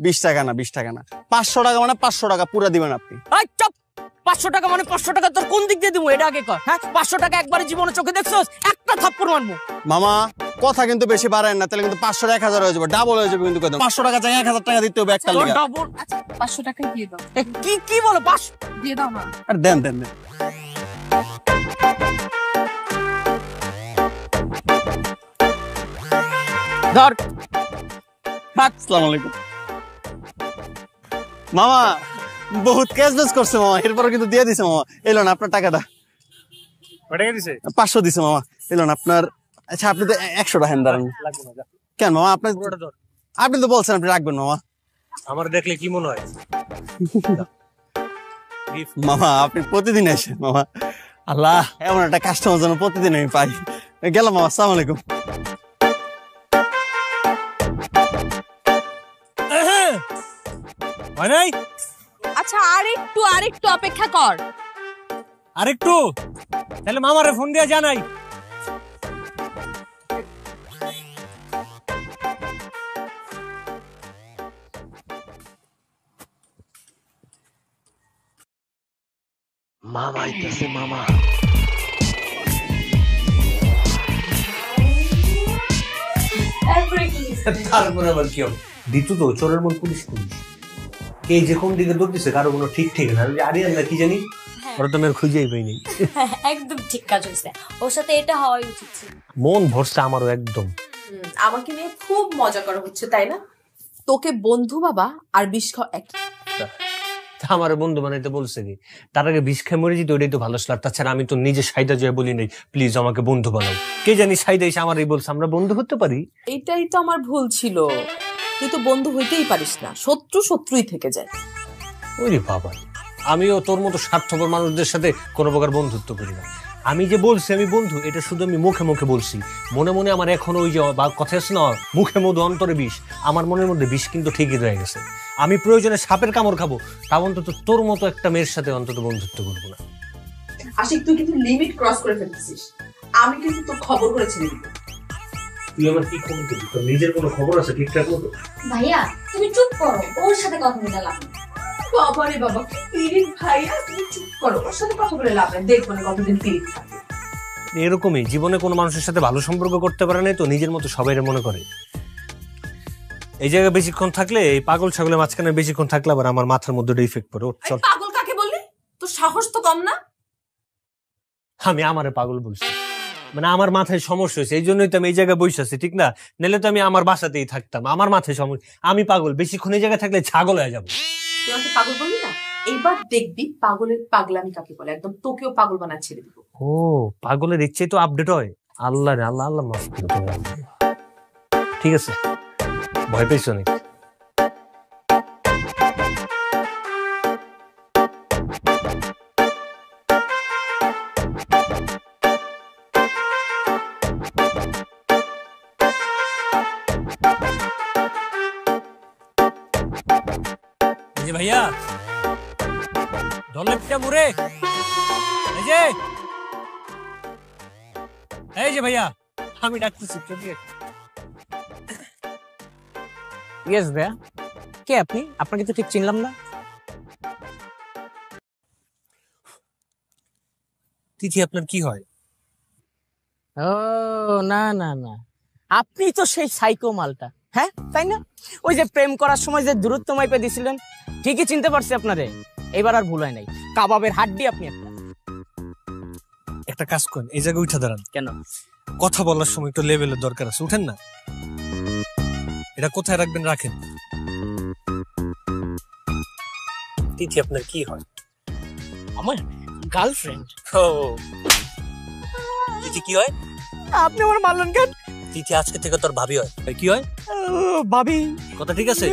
20 টাকা না, 20 টাকা না, 500 টাকা মানে 500 টাকা পুরো দিবেন আপনি। চুপ, 500 টাকা মানে 500 টাকা তোর কোন দিক দিয়ে দিব এটা আগে কর। হ্যাঁ, 500 টাকা একবারে জীবনে চোখে দেখছস? একটা থাপ্পড় মারবো। মামা কথা কিন্তু বেশি বাড়ায় না, তাহলে কিন্তু 500 1000 হয়ে যাবে, ডাবল হয়ে যাবে কিন্তু। 500 টাকা চাই 1000 টাকা দিতে হবে একটা লিগা। আচ্ছা 500 টাকা দিয়ে দাও। কি বলো? 500 দিয়ে দাও না। আর দেন দেন দেন। ধর। আসসালামু আলাইকুম। মামা বহুত ক্যাশ বেস করছে মামা, এরপর কিন্তু দিয়ে দিছে মামা। এলো না আপনার টাকাটা। কত টাকা দিছে? 500 দিছে মামা, এলো না আপনার। আচ্ছা আপনি তো 100 টাকা হেন দাঁড়ান। কেন মামা? আপনি তো বলছেন আপনি রাখবেন মামা। আমার দেখলে কি মনে হয়? মামা আপনি প্রতিদিন আসেন মামা। আল্লাহ, এমন একটা কাস্টমার যেন প্রতিদিন আমি পাই। গেলাম মামা, আসসালামু আলাইকুম। হয় নাই? আচ্ছা আরেকটু অপেক্ষা কর। আরেকটু? তাহলে মামারে ফোন দিয়ে জানাই। মামা আইতাছে মামা। তারপরে আবার কি হবে? দিতু তো চোরের মন পুলিশ পুলিশ, এই যে কোন দিকে দৌড়তেছে কারো কোনো ঠিক ঠিক না। আরিয়ান না কি জানি, ওরা তো মেয়ের খুঁজেই পাইনি। একদম ঠিক কাজ হয়েছে, ওর সাথে এটা হওয়াই উচিত ছিল। মন ভরসা আমারও একদম। আমাকে নিয়ে খুব মজা করা হচ্ছে তাই না? তোকে বন্ধু বাবা আর বিষ খাওয়া এক। আমার বন্ধু বানাইতে বলছে কি? তার আগে বিষ খেয়ে মরে যেত, ওইটাই তো ভালো ছিল। তাছাড়া আমি তো নিজে সাইদা জয় বলি নাই প্লিজ আমাকে বন্ধু বানাও। কে জানি সাইদা এসে আমার এই বলছে আমরা বন্ধু হতে পারি। এইটাই তো আমার ভুল ছিল, তুই তো বন্ধু হইতেই পারিস না, শত্রু শত্রুই থেকে যায়। ওরে বাবা, আমিও তোর মতো স্বার্থপর মানুষদের সাথে কোনো প্রকার বন্ধুত্ব করি না। আমি যে বলছি আমি বন্ধু, এটা শুধু আমি মুখে মুখে বলছি। মনে মনে আমার এখনো ওই যে কথা আছে না, মুখে মধু অন্তরে বিষ। আমার মনের মধ্যে বিষ কিন্তু ঠিকই রয়ে গেছে। আমি প্রয়োজনে সাপের কামড় খাবো, তাও অন্তত তোর মতো একটা মেয়ের সাথে অন্তত বন্ধুত্ব করবো না। আশিক, তুই কিন্তু লিমিট ক্রস করে ফেলতেছিস। আমি কিন্তু তোর খবর করে ছেড়ে দিব। তুই আমার কি খবর দিবি? তোর নিজের কোনো খবর আছে ঠিকঠাক মতো? ভাইয়া তুমি চুপ করো, ওর সাথে কথা বলে লাভ নেই। বাবা রে বাবা, কি পিরিত ভাইয়া, তুমি চুপ করো, ওর সাথে কথা বলে লাভ নেই। দেখবো না কতদিন পিরিত থাকে। এরকমই জীবনে কোনো মানুষের সাথে ভালো সম্পর্ক করতে পারে নাই তো নিজের মতো সবাইরে মনে করে। এই জায়গায় বেশিক্ষণ থাকলে, এই পাগল ছাগলের মাঝখানে বেশিক্ষণ থাকলে আবার আমার মাথার মধ্যে ইফেক্ট পড়ে। চল। পাগল কাকে বললি? তোর সাহস তো কম না। আমি আমারে পাগল বলছি, মানে আমার মাথায় সমস্যা হয়েছে, এই জন্যই তো আমি এই জায়গায় বসে আছি, ঠিক না? নাহলে তো আমি আমার বাসাতেই থাকতাম। আমার মাথায় সমস্যা, আমি পাগল। বেশিক্ষণ এই জায়গায় থাকলে ছাগল হয়ে যাবো। তুই আমাকে পাগল বললি না, এইবার দেখবি পাগলের পাগলামি কাকে বলে। একদম তোকেও পাগল বানা ছেড়ে দিব। ও, পাগলের ইচ্ছেই তো আপডেট হয়। আল্লাহ রে আল্লাহ, আল্লাহ মাফ করো তুমি। ঠিক আছে, ভয় পেয়েছো নাকি? ভাইয়া দলেপটা মুরে, এই যে ভাইয়া আমি ডাকতেছি। ইয়েস ভাইয়া, কে আপনি? আপনাকে তো ঠিক চিনলাম না। তিথি আপনার কি হয়? ও না না না, আপনি তো সেই সাইকো মালটা, হ্যাঁ তাই না? ওই যে প্রেম করার সময় যে দূরত্ব মাইপে দিছিলেন, ঠিকই চিনতে পারছি আপনারে। এবার আর ভুল হয় নাই, কাবাবের হাড্ডি আপনি। একটা কাজ করেন, এই জায়গায় উঠে দাঁড়ান। কেন? কথা বলার সময় একটু লেভেলের দরকার আছে, উঠেন না। এটা কোথায় রাখবেন রাখেন। তিথি আপনার কি হয়? আমার গার্লফ্রেন্ড। ও, তিথি কি হয়? আপনি আমার মানলেন কেন? তিথি আজকে থেকে তোর ভাবি হয়। কি হয়? ভাবি। কথা ঠিক আছে?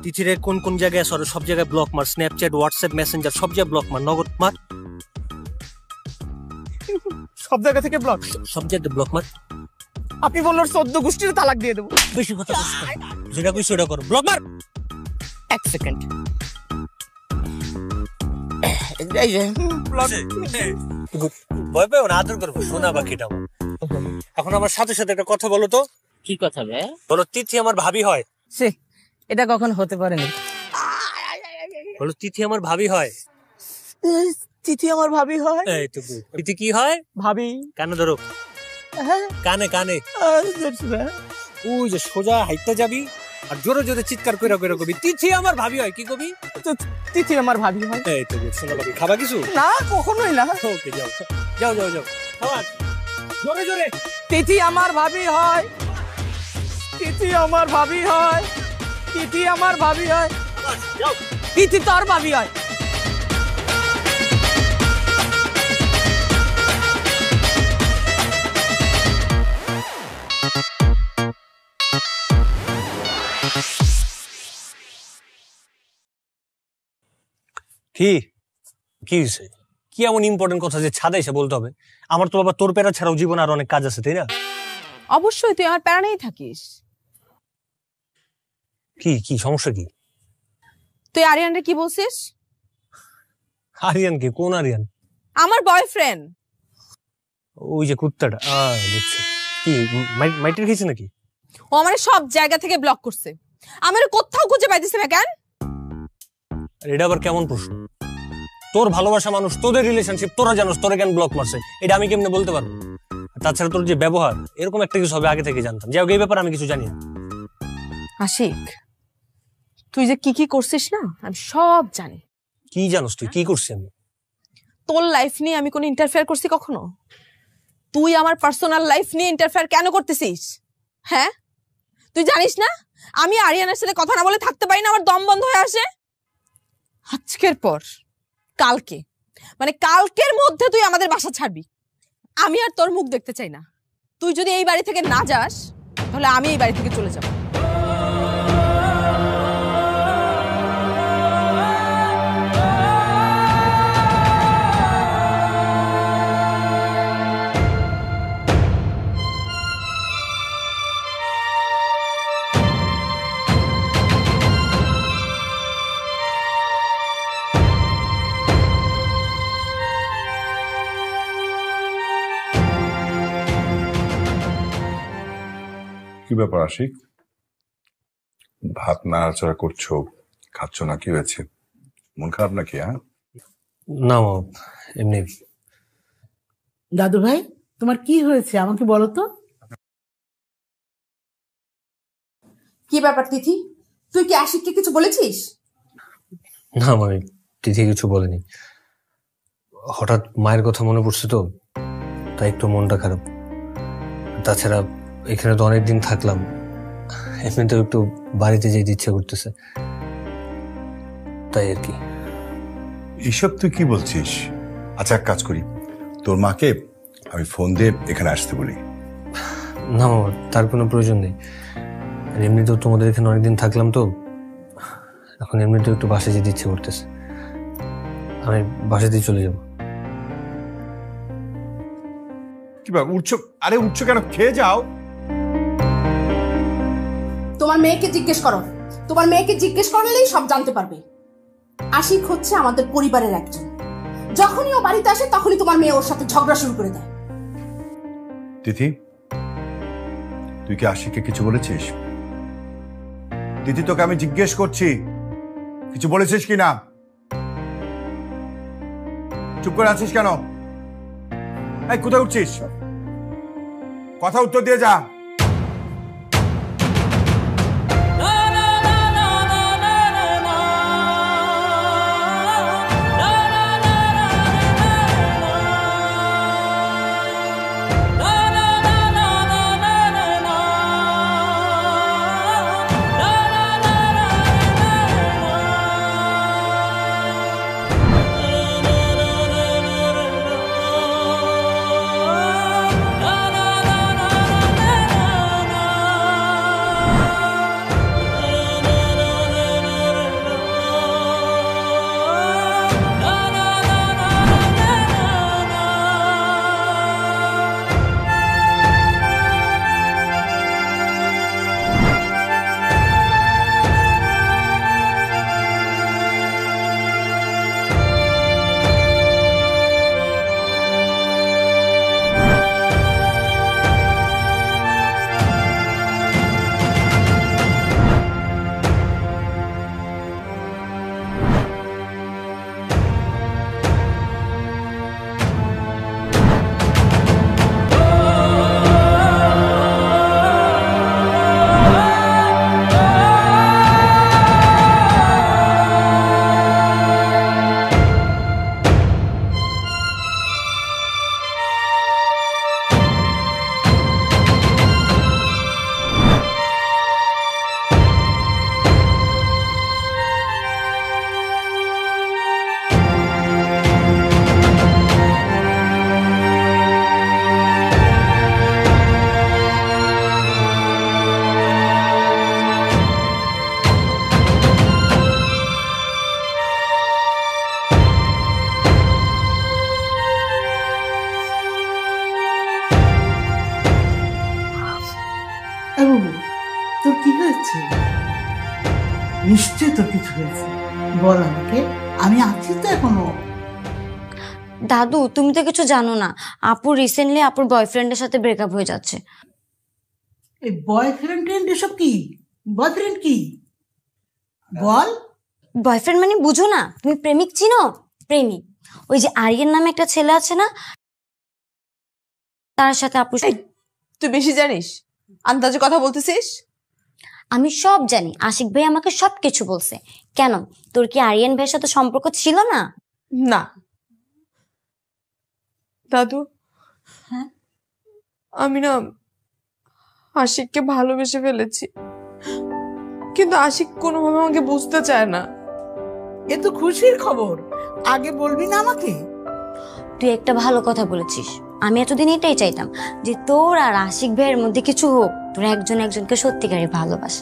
তিথির কোন কোন জায়গায় আছে সব জায়গায় ব্লক মার। স্ন্যাপচ্যাট, হোয়াটসঅ্যাপ, মেসেঞ্জার সব জায়গায় ব্লক মার। নগদ মার। সব জায়গা থেকে ব্লক? সব জায়গায় ব্লক মার। আপনি বললেন 14 গোষ্ঠীর তালাক দিয়ে দেবো। বেশি কথা বলছ না, যেটা কইছো ওটা করো। ব্লক মার। এক সেকেন্ড। এই যে ব্লক। ভয় পেও না, আদর করবো। শোনা বাকিটা এখন আমার সাথে সাথে একটা কথা বলো তো। কি কথা বে? বলো তিথি আমার ভাবি হয়। সে এটা কখন হতে পারেনি। বলো তিথি আমার ভাবি হয়। তিথি আমার ভাবি হয়। এই তো তিথি কি হয়? ভাবি। কানে ধরো, কানে কানে। ওই যে সোজা হাইটটা যাবি আর জোরে জোরে চিৎকার কইরা কইরা কবি তিথি আমার ভাবি হয়। কি কবি? তিথি আমার ভাবি হয়। এই তো শোনা বাকি। খাবা কিছু? না, কখনোই না। ওকে, যাও যাও যাও যাও, খাওয়া জোরে জোরে। তিথি আমার ভাবি হয়। তিথি আমার ভাবি হয়। তিথি আমার ভাবি হয়। তিথি তোর ভাবি হয়। কি কি হয়েছে? কি এমন ইম্পর্টেন্ট কথা যে ছাদে এসে বলতে হবে? আমার তো বাবা তোর প্যারা ছাড়াও জীবনে আর অনেক কাজ আছে, তাই না? অবশ্যই, তুই আমার প্যারা নেই থাকিস। কি কি সমস্যা কি? তুই আরিয়ানরে কি বলছিস? আরিয়ান কে? কোন আরিয়ান? আমার বয়ফ্রেন্ড। ওই যে কুত্তাটা। বুঝছি। কি মাইটের খেয়েছে নাকি? ও আমার সব জায়গা থেকে ব্লক করছে। আমার কোথাও খুঁজে পাইতেছে না কেন? এটা আবার কেমন প্রশ্ন? তোর ভালোবাসা মানুষ, তোদের রিলেশনশিপ, তোরা জানোস তোরা কেন ব্লক মারছে, এটা আমি কেমনে বলতে পারবো? তাছাড়া তোর যে ব্যবহার, এরকম একটা কিছু হবে আগে থেকে জানতাম। যাই হোক, এই ব্যাপারে আমি কিছু জানি না। আশিক, তুই যে কি কি করছিস না, আমি সব জানি। কি জানোস তুই? কি করছিস? আমি তোর লাইফ নিয়ে আমি কোনো ইন্টারফেয়ার করছি কখনো? তুই আমার পার্সোনাল লাইফ নিয়ে ইন্টারফেয়ার কেন করতেছিস? হ্যাঁ, তুই জানিস না আমি আরিয়ানের সাথে কথা না বলে থাকতে পারি না, আমার দম বন্ধ হয়ে আসে। আজকের পর কালকে, মানে কালকের মধ্যে তুই আমাদের বাসা ছাড়বি। আমি আর তোর মুখ দেখতে চাই না। তুই যদি এই বাড়ি থেকে না যাস, তাহলে আমি এই বাড়ি থেকে চলে যাব। কি ব্যাপার আশিক, ভাত নাড়াচাড়া করছো, খাচ্ছ না, কি হয়েছে? মন খারাপ নাকি? হ্যাঁ না মা, এমনি। দাদু ভাই তোমার কি হয়েছে আমাকে বলো তো। কি ব্যাপার তিথি, তুই কি আশিককে কিছু বলেছিস? না মানে তিথি কিছু বলেনি, হঠাৎ মায়ের কথা মনে পড়ছে তো, তাই একটু মনটা খারাপ। তাছাড়া এখানে তো অনেকদিন থাকলাম, এমনিতেও একটু বাড়িতে যেতে ইচ্ছে করতেছে, তাই আর কি। এইসব তুই কি বলছিস? আচ্ছা এক কাজ করি, তোর মাকে আমি ফোন দিয়ে এখানে আসতে বলি। না মামা, তার কোনো প্রয়োজন নেই। আর এমনিতেও তোমাদের এখানে অনেকদিন থাকলাম তো, এখন এমনিতেও একটু বাসায় যেতে ইচ্ছে করতেছে, আমি বাসাতেই চলে যাব। কি ব্যাপার উঠছো? আরে উঠছো কেন? খেয়ে যাও। তোমার মেয়েকে জিজ্ঞেস করো, তোমার মেয়েকে জিজ্ঞেস করলেই সব জানতে পারবে। আশিক হচ্ছে আমাদের পরিবারের একজন, যখনই ও বাড়িতে আসে তখনই তোমার মেয়ে ওর সাথে ঝগড়া শুরু করে দেয়। তিথি, তুই কি আশিককে কিছু বলেছিস? তিথি, তোকে আমি জিজ্ঞেস করছি, কিছু বলেছিস কি না? চুপ করে আছিস কেন? এই কোথায় উঠছিস? কথা উত্তর দিয়ে যা। তোর কি হয়েছে? নিশ্চয় তোর কিছু হয়েছে, বল আমাকে, আমি আছি তো এখনো। দাদু তুমি তো কিছু জানো না, আপু রিসেন্টলি আপুর বয়ফ্রেন্ডের সাথে ব্রেকআপ হয়ে যাচ্ছে। এই বয়ফ্রেন্ড এসব কি? বয়ফ্রেন্ড কি বল? বয়ফ্রেন্ড মানে বুঝো না তুমি? প্রেমিক চিনো? প্রেমিক, ওই যে আরিয়ান নামে একটা ছেলে আছে না, তার সাথে আপু। তুই বেশি জানিস, আন্দাজে কথা বলতেছিস। আমি সব জানি, আশিক ভাই আমাকে সবকিছু বলছে। কেন, তোর কি আরিয়ান ভাইয়ের সাথে সম্পর্ক ছিল না? না দাদু, হ্যাঁ আমি না আশিককে ভালোবেসে ফেলেছি, কিন্তু আশিক কোনোভাবে আমাকে বুঝতে চায় না। এ তো খুশির খবর, আগে বলবি না আমাকে? তুই একটা ভালো কথা বলেছিস, আমি এতদিন এটাই চাইতাম যে তোর আর আশিক ভাইয়ের মধ্যে কিছু হোক, তোরা একজন একজনকে সত্যিকারে ভালোবাস।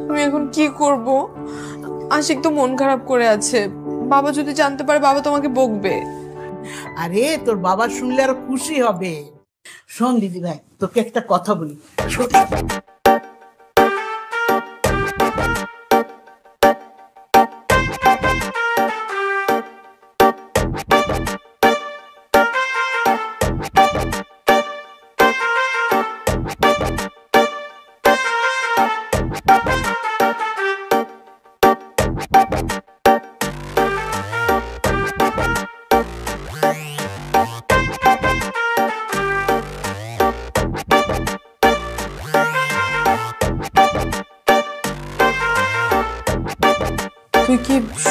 আমি এখন কি করব? আশিক তো মন খারাপ করে আছে, বাবা যদি জানতে পারে বাবা তোমাকে বকবে। আরে তোর বাবা শুনলে আরো খুশি হবে। শোন দিদি ভাই, তোকে একটা কথা বলি।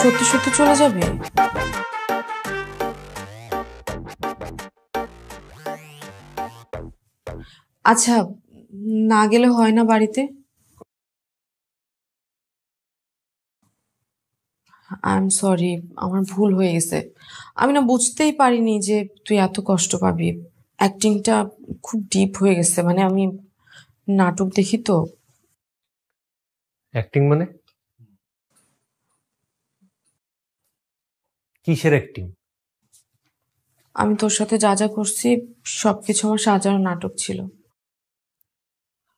সত্যি সত্যি চলে যাবে? আচ্ছা, না গেলে হয় না বাড়িতে? আই এম সরি, আমার ভুল হয়ে গেছে। আমি না বুঝতেই পারিনি যে তুই এত কষ্ট পাবি। অ্যাক্টিংটা খুব ডিপ হয়ে গেছে, মানে আমি নাটক দেখি তো। অ্যাক্টিং মানে কিসের অ্যাক্টিং? আমি তোর সাথে যা যা করছি সবকিছু আমার সাজানো নাটক ছিল।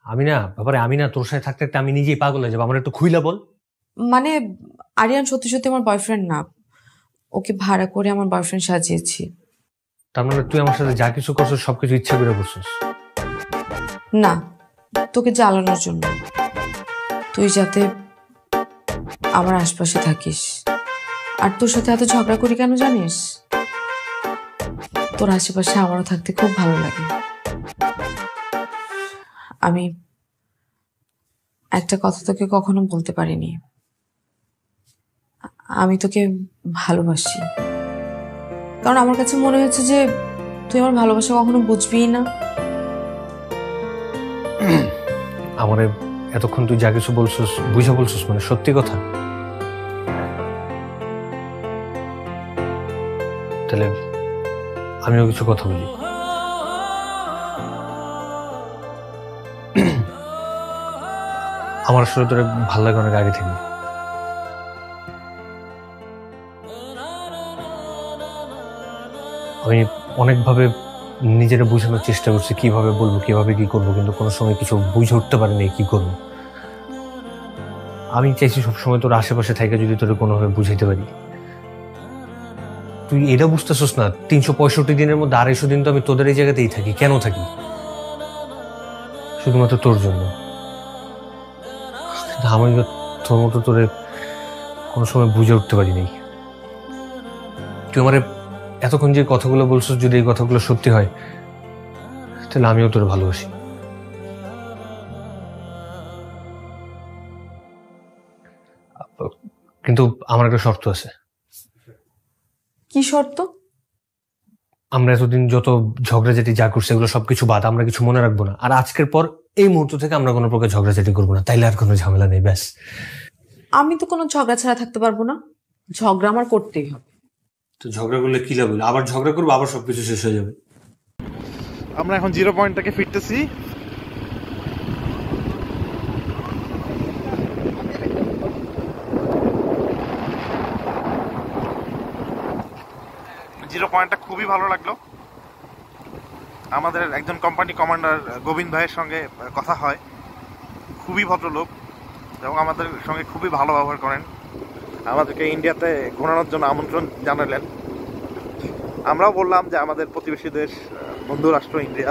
আমি না ব্যাপারে, আমি না তোর সাথে থাকতে থাকতে আমি নিজেই পাগল হয়ে যাবো। আমার একটু খুইলা বল। মানে আরিয়ান সত্যি সত্যি আমার বয়ফ্রেন্ড না, ওকে ভাড়া করে আমার বয়ফ্রেন্ড সাজিয়েছি। তার মানে তুই আমার সাথে যা কিছু করছিস সবকিছু ইচ্ছা করে করছিস? না, তোকে জ্বালানোর জন্য, তুই যাতে আমার আশপাশে থাকিস। আর তোর সাথে এত ঝগড়া করি কেন জানিস? তোর আশেপাশে আমারও থাকতে খুব ভালো লাগে। আমি একটা কথা তোকে কখনো বলতে পারিনি, আমি তোকে ভালোবাসি। কারণ আমার কাছে মনে হয়েছে যে তুই আমার ভালোবাসা কখনো বুঝবিই না। আমারে এতক্ষণ তুই যা কিছু বলছিস বুঝা বলছিস, মানে সত্যি কথা? তাহলে আমিও কিছু কথা বলি। আমার আসলে তোরে ভালো লাগে অনেক আগে থেকে। আমি অনেকভাবে নিজেরা বোঝানোর চেষ্টা করছি কিভাবে বলবো, কিভাবে কি করবো, কিন্তু কোনো সময় কিছু বুঝে উঠতে পারিনি কি করবো। আমি চাইছি সবসময় তোর আশেপাশে থেকে যদি তোর কোনোভাবে বুঝাইতে পারি। তুই এটা বুঝতেছিস না, 365 দিনের মধ্যে 250 দিন তো আমি তোদের এই জায়গাতেই থাকি। কেন থাকি? শুধুমাত্র তোর জন্য। আমি তোর মতো তোরে কোনো সময় বুঝে উঠতে পারিনি। তুই আমার এতক্ষণ যে কথাগুলো বলছিস, যদি এই কথাগুলো সত্যি হয় তাহলে আমিও তোরে ভালোবাসি। কিন্তু আমার একটা শর্ত আছে। কি শর্ত? আমরা এতদিন যত ঝগড়াঝাটি যা করছি এগুলো সবকিছু বাদ, আমরা কিছু মনে রাখবো না। আর আজকের পর এই মুহূর্ত থেকে আমরা কোনো প্রকার ঝগড়াঝাটি করবো না, তাইলে আর কোনো ঝামেলা নেই। ব্যাস। আমি তো কোনো ঝগড়া ছাড়া থাকতে পারবো না, ঝগড়া আমার করতেই হবে। তো ঝগড়া করলে কি লাভ হলো? আবার ঝগড়া করবো, আবার সবকিছু শেষ হয়ে যাবে। আমরা এখন 0 পয়েন্টটাকে ফিরতেছি। জিরো পয়েন্টটা খুবই ভালো লাগলো। আমাদের একজন কোম্পানি কমান্ডার গোবিন্দ ভাইয়ের সঙ্গে কথা হয়, খুবই ভদ্রলোক এবং আমাদের সঙ্গে খুবই ভালো ব্যবহার করেন। আমাদেরকে ইন্ডিয়াতে ঘোরানোর জন্য আমন্ত্রণ জানালেন। আমরাও বললাম যে আমাদের প্রতিবেশী দেশ, বন্ধু রাষ্ট্র ইন্ডিয়া,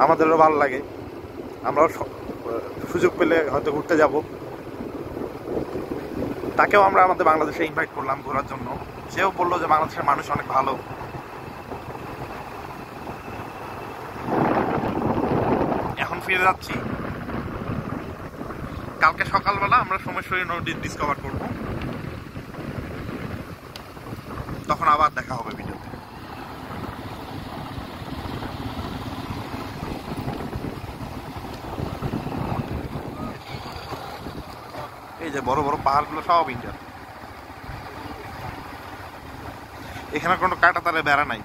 আমাদেরও ভালো লাগে, আমরাও সুযোগ পেলে হয়তো ঘুরতে যাব। তাকেও আমরা আমাদের বাংলাদেশে ইনভাইট করলাম ঘোরার জন্য। সেও বললো যে বাংলাদেশের মানুষ অনেক ভালো। এখন ফিরে যাচ্ছি। কালকে সকালবেলা আমরা সোমেশ্বরী নদী ডিসকভার করব, তখন আবার দেখা হবে ভিডিওতে। এই যে বড় বড় পাহাড়গুলো সব ইন্ডিয়া। এখানে কোনো কাঁটাতারে বেড়া নাই,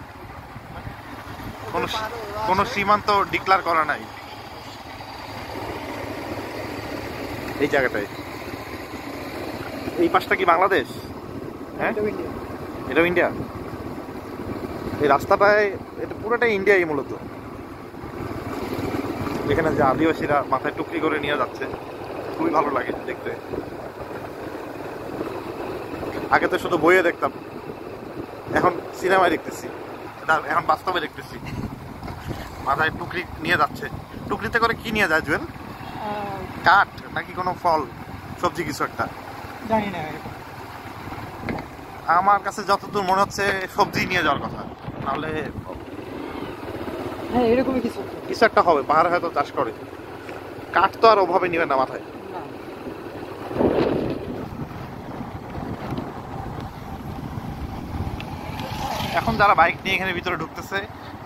কোনো সীমান্ত ডিক্লার করা নাই এই জায়গাটায়। এই পাশটা কি বাংলাদেশ? হ্যাঁ, এটাও ইন্ডিয়া। এই রাস্তাটায় এটা পুরোটাই ইন্ডিয়াই মূলত। এখানে যে আদিবাসীরা মাথায় টুকরি করে নিয়ে যাচ্ছে, খুবই ভালো লাগে দেখতে। আগে তো শুধু বইয়ে দেখতাম, এখন সিনেমায় দেখতেছি, এখন বাস্তবে দেখতেছি। মাথায় টুকরি নিয়ে যাচ্ছে। টুকরিতে করে কি নিয়ে যায় জুয়েল? কাঠ নাকি কোনো ফল সবজি কিছু একটা, জানি না। আমার কাছে যতদূর মনে হচ্ছে সবজি নিয়ে যাওয়ার কথা, নাহলে হ্যাঁ এরকমই কিছু একটা হবে। পাহাড়ে হয়তো চাষ করে, কাঠ তো আর ওভাবে নিবে না মাথায়। এখন যারা বাইক নিয়ে এখানে ভিতরে ঢুকতেছে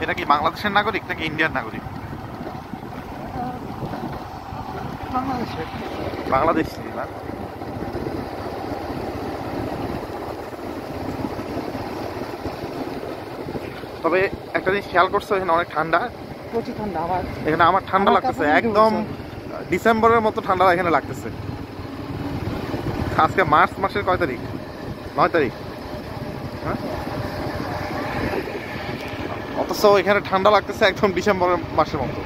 এটা কি বাংলাদেশের নাগরিক নাকি ইন্ডিয়ান নাগরিক? বাংলাদেশ না। তবে একটা জিনিস খেয়াল করছো, এখানে অনেক ঠান্ডা, প্রচুর ঠান্ডা। এখানে আমার ঠান্ডা লাগতেছে, একদম ডিসেম্বরের মতো ঠান্ডা এখানে লাগতেছে। আজকে মার্চ মাসের কয় তারিখ? 9 তারিখ। হ্যাঁ, অথচ এখানে ঠান্ডা লাগতেছে একদম ডিসেম্বরের মাসের মতো।